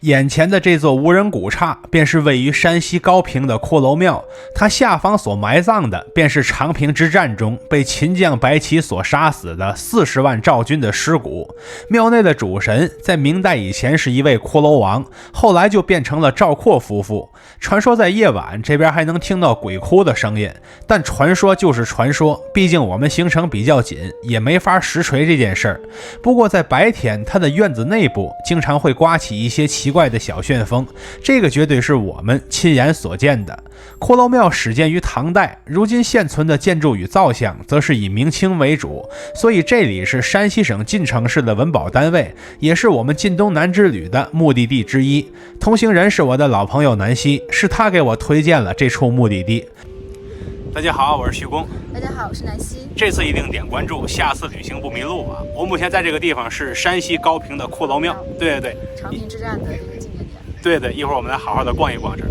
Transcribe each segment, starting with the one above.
眼前的这座无人古刹便是位于山西高平的骷髅庙，它下方所埋葬的便是长平之战中被秦将白起所杀死的40万赵军的尸骨。庙内的主神在明代以前是一位骷髅王，后来就变成了赵括夫妇。传说在夜晚这边还能听到鬼哭的声音，但传说就是传说，毕竟我们行程比较紧，也没法实锤这件事儿。不过在白天，它的院子内部经常会刮起一些奇怪的小旋风，这个绝对是我们亲眼所见的。骷髅庙始建于唐代，如今现存的建筑与造像则是以明清为主，所以这里是山西省晋城市的文保单位，也是我们晋东南之旅的目的地之一。同行人是我的老朋友南希，是他给我推荐了这处目的地。大家好，我是徐工。大家好，我是南希。这次一定点关注，下次旅行不迷路啊！我目前在这个地方是山西高平的骷髅庙，对，长平之战的一个纪念对，点。一会儿我们来好好的逛一逛这儿。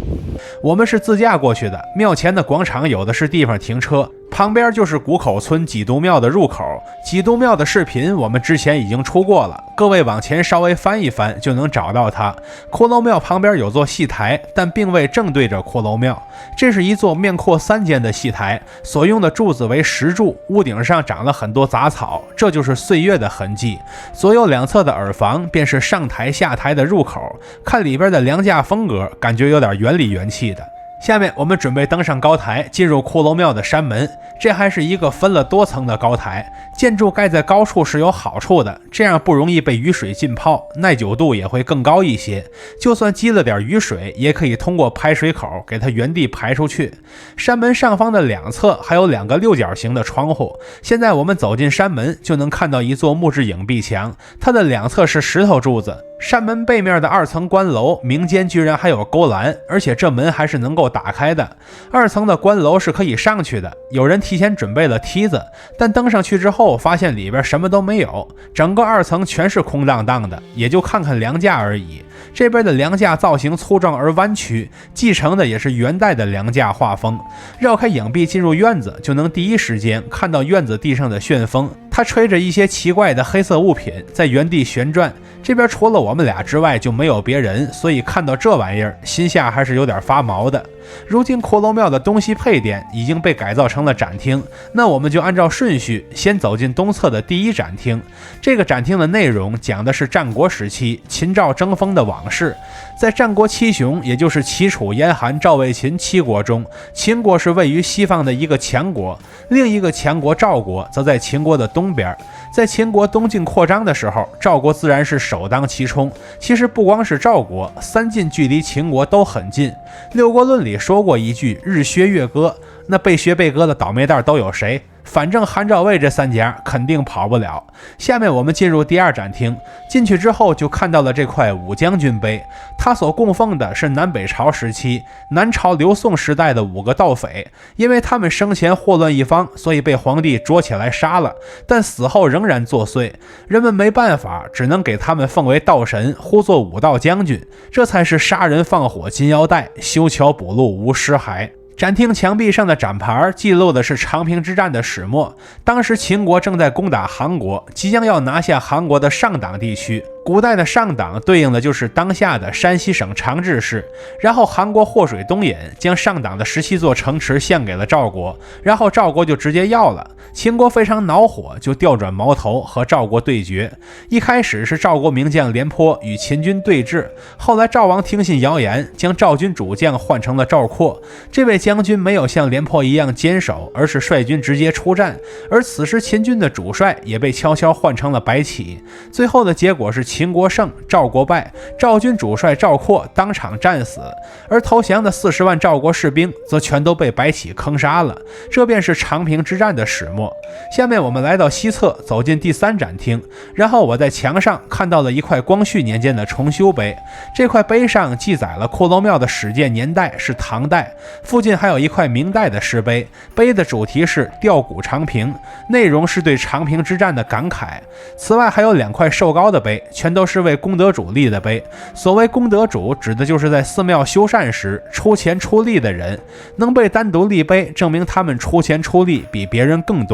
我们是自驾过去的，庙前的广场有的是地方停车，旁边就是谷口村济都庙的入口。济都庙的视频我们之前已经出过了，各位往前稍微翻一翻就能找到它。骷髅庙旁边有座戏台，但并未正对着骷髅庙，这是一座面阔3间的戏台，所用的柱子为石柱，屋顶上长了很多杂草，这就是岁月的痕迹。左右两侧的耳房便是上台下台的入口，看里边的梁架风格，感觉有点原里原气的。下面我们准备登上高台，进入骷髅庙的山门。这还是一个分了多层的高台，建筑盖在高处是有好处的，这样不容易被雨水浸泡，耐久度也会更高一些。就算积了点雨水，也可以通过排水口给它原地排出去。山门上方的两侧还有2个六角形的窗户，现在我们走进山门就能看到一座木质影壁墙，它的两侧是石头柱子。山门背面的2层关楼明间居然还有勾栏，而且这门还是能够打开的。2层的关楼是可以上去的，有人提前准备了梯子，但登上去之后发现里边什么都没有，整个2层全是空荡荡的，也就看看梁架而已。这边的梁架造型粗壮而弯曲，继承的也是元代的梁架画风。绕开影壁进入院子，就能第一时间看到院子地上的旋风，它吹着一些奇怪的黑色物品在原地旋转。这边除了我们俩之外就没有别人，所以看到这玩意儿心下还是有点发毛的。如今骷髅庙的东西配殿已经被改造成了展厅，那我们就按照顺序先走进东侧的第1展厅。这个展厅的内容讲的是战国时期秦赵争锋的往事。在战国七雄，也就是齐楚燕韩赵魏秦7国中，秦国是位于西方的一个强国，另一个强国赵国则在秦国的东边。在秦国东进扩张的时候，赵国自然是首当其冲。其实不光是赵国，3晋距离秦国都很近。六国论里说过一句日削月割，那被削被割的倒霉蛋都有谁？反正韩赵魏这3家肯定跑不了。下面我们进入第2展厅，进去之后就看到了这块武将军碑，它所供奉的是南北朝时期南朝刘宋时代的5个盗匪，因为他们生前祸乱一方，所以被皇帝捉起来杀了，但死后仍然作祟，人们没办法，只能给他们奉为道神，呼作武道将军，这才是杀人放火金腰带，修桥补路无尸骸。展厅墙壁上的展牌记录的是长平之战的始末，当时秦国正在攻打韩国，即将要拿下韩国的上党地区。古代的上党对应的就是当下的山西省长治市，然后韩国祸水东引，将上党的17座城池献给了赵国，然后赵国就直接要了。秦国非常恼火，就调转矛头和赵国对决。一开始是赵国名将廉颇与秦军对峙，后来赵王听信谣言，将赵军主将换成了赵括。这位将军没有像廉颇一样坚守，而是率军直接出战，而此时秦军的主帅也被悄悄换成了白起。最后的结果是秦国胜，赵国败，赵军主帅赵括当场战死，而投降的40万赵国士兵则全都被白起坑杀了。这便是长平之战的始末。下面我们来到西侧，走进第3展厅，然后我在墙上看到了一块光绪年间的重修碑，这块碑上记载了骷髅庙的始建年代是唐代，附近还有一块明代的石碑，碑的主题是吊古长平，内容是对长平之战的感慨。此外还有2块瘦高的碑，全都是为功德主立的碑。所谓功德主，指的就是在寺庙修缮时出钱出力的人，能被单独立碑，证明他们出钱出力比别人更多。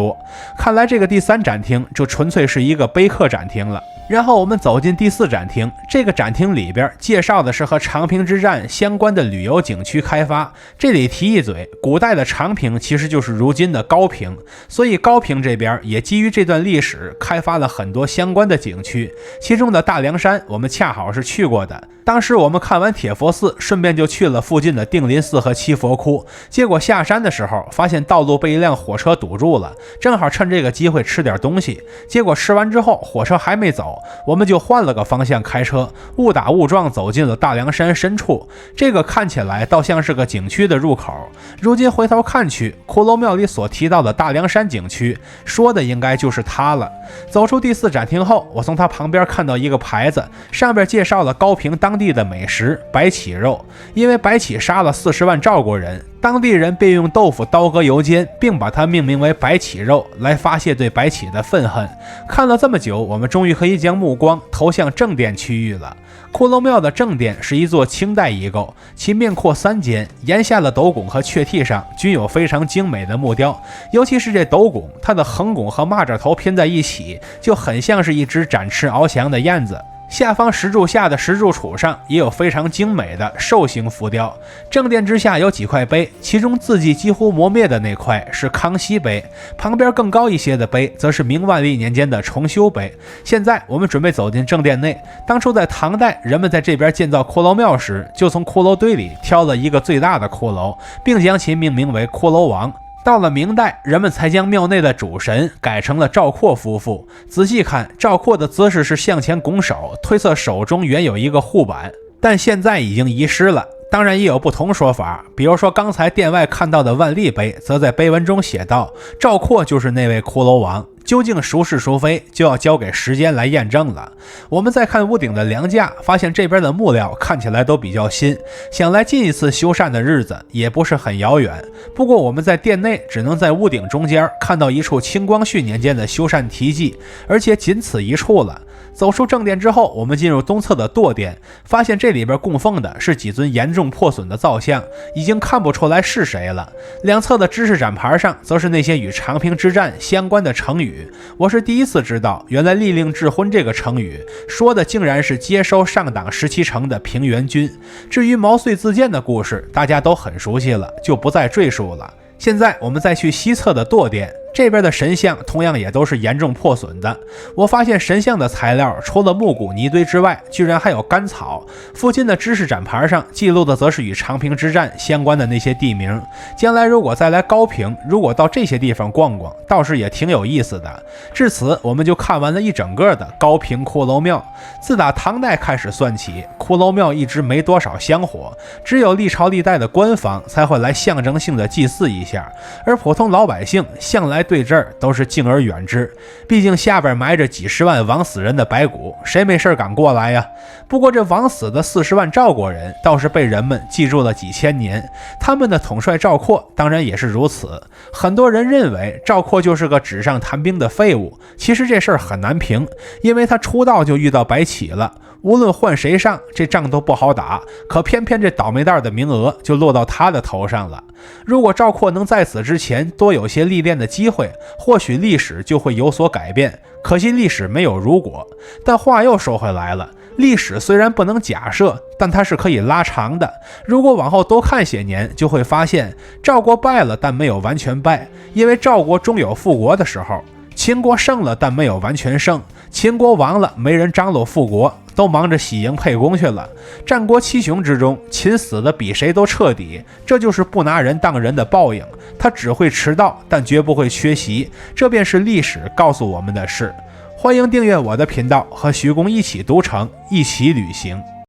看来这个第3展厅就纯粹是一个碑刻展厅了。然后我们走进第4展厅，这个展厅里边介绍的是和长平之战相关的旅游景区开发。这里提一嘴，古代的长平其实就是如今的高平，所以高平这边也基于这段历史开发了很多相关的景区，其中的大凉山我们恰好是去过的。当时我们看完铁佛寺，顺便就去了附近的定林寺和七佛窟，结果下山的时候发现道路被一辆火车堵住了，正好趁这个机会吃点东西，结果吃完之后火车还没走，我们就换了个方向开车，误打误撞走进了大凉山深处。这个看起来倒像是个景区的入口，如今回头看去，骷髅庙里所提到的大凉山景区说的应该就是它了。走出第4展厅后，我从它旁边看到一个牌子，上边介绍了高平当地的美食白起肉。因为白起杀了40万赵国人，当地人便用豆腐刀割油煎，并把它命名为白起肉，来发泄对白起的愤恨。看了这么久，我们终于可以将目光投向正殿区域了。骷髅庙的正殿是一座清代遗构，其面阔3间，檐下的斗拱和阙屉上均有非常精美的木雕，尤其是这斗拱，它的横拱和蚂蚱头拼在一起，就很像是一只展翅翱翔的燕子。下方石柱下的石柱础上也有非常精美的兽形浮雕。正殿之下有几块碑，其中字迹几乎磨灭的那块是康熙碑，旁边更高一些的碑则是明万历年间的重修碑。现在我们准备走进正殿内，当初在唐代人们在这边建造骷髅庙时，就从骷髅堆里挑了一个最大的骷髅，并将其命名为骷髅王。到了明代，人们才将庙内的主神改成了赵括夫妇。仔细看，赵括的姿势是向前拱手，推测手中原有一个护板，但现在已经遗失了。当然也有不同说法，比如说刚才殿外看到的万历碑，则在碑文中写道，赵括就是那位骷髅王。究竟孰是孰非，就要交给时间来验证了。我们再看屋顶的梁架，发现这边的木料看起来都比较新，想来近一次修缮的日子也不是很遥远。不过我们在殿内只能在屋顶中间看到一处清光绪年间的修缮题记，而且仅此一处了。走出正殿之后，我们进入东侧的垛殿，发现这里边供奉的是几尊严重破损的造像，已经看不出来是谁了。两侧的知识展牌上则是那些与长平之战相关的成语。我是第一次知道，原来立令智昏这个成语说的竟然是接收上党17城的平原君。至于毛遂自荐的故事，大家都很熟悉了，就不再赘述了。现在我们再去西侧的垛殿，这边的神像同样也都是严重破损的。我发现神像的材料除了木骨泥堆之外，居然还有干草。附近的知识展牌上记录的则是与长平之战相关的那些地名。将来如果再来高平，如果到这些地方逛逛，倒是也挺有意思的。至此我们就看完了一整个的高平骷髅庙。自打唐代开始算起，骷髅庙一直没多少香火，只有历朝历代的官方才会来象征性的祭祀一下，而普通老百姓向来对这儿都是敬而远之，毕竟下边埋着几十万枉死人的白骨，谁没事敢过来呀？不过这枉死的40万赵国人倒是被人们记住了几千年，他们的统帅赵括当然也是如此。很多人认为赵括就是个纸上谈兵的废物，其实这事儿很难评，因为他出道就遇到白起了，无论换谁上，这仗都不好打，可偏偏这倒霉蛋的名额就落到他的头上了。如果赵括能在此之前多有些历练的机会，或许历史就会有所改变。可惜历史没有如果。但话又说回来了，历史虽然不能假设，但它是可以拉长的。如果往后多看些年，就会发现赵国败了，但没有完全败，因为赵国终有复国的时候。秦国胜了，但没有完全胜；秦国亡了，没人张罗复国，都忙着喜迎沛公去了。战国七雄之中，秦死的比谁都彻底，这就是不拿人当人的报应。他只会迟到，但绝不会缺席，这便是历史告诉我们的事。欢迎订阅我的频道，和徐公一起读城，一起旅行。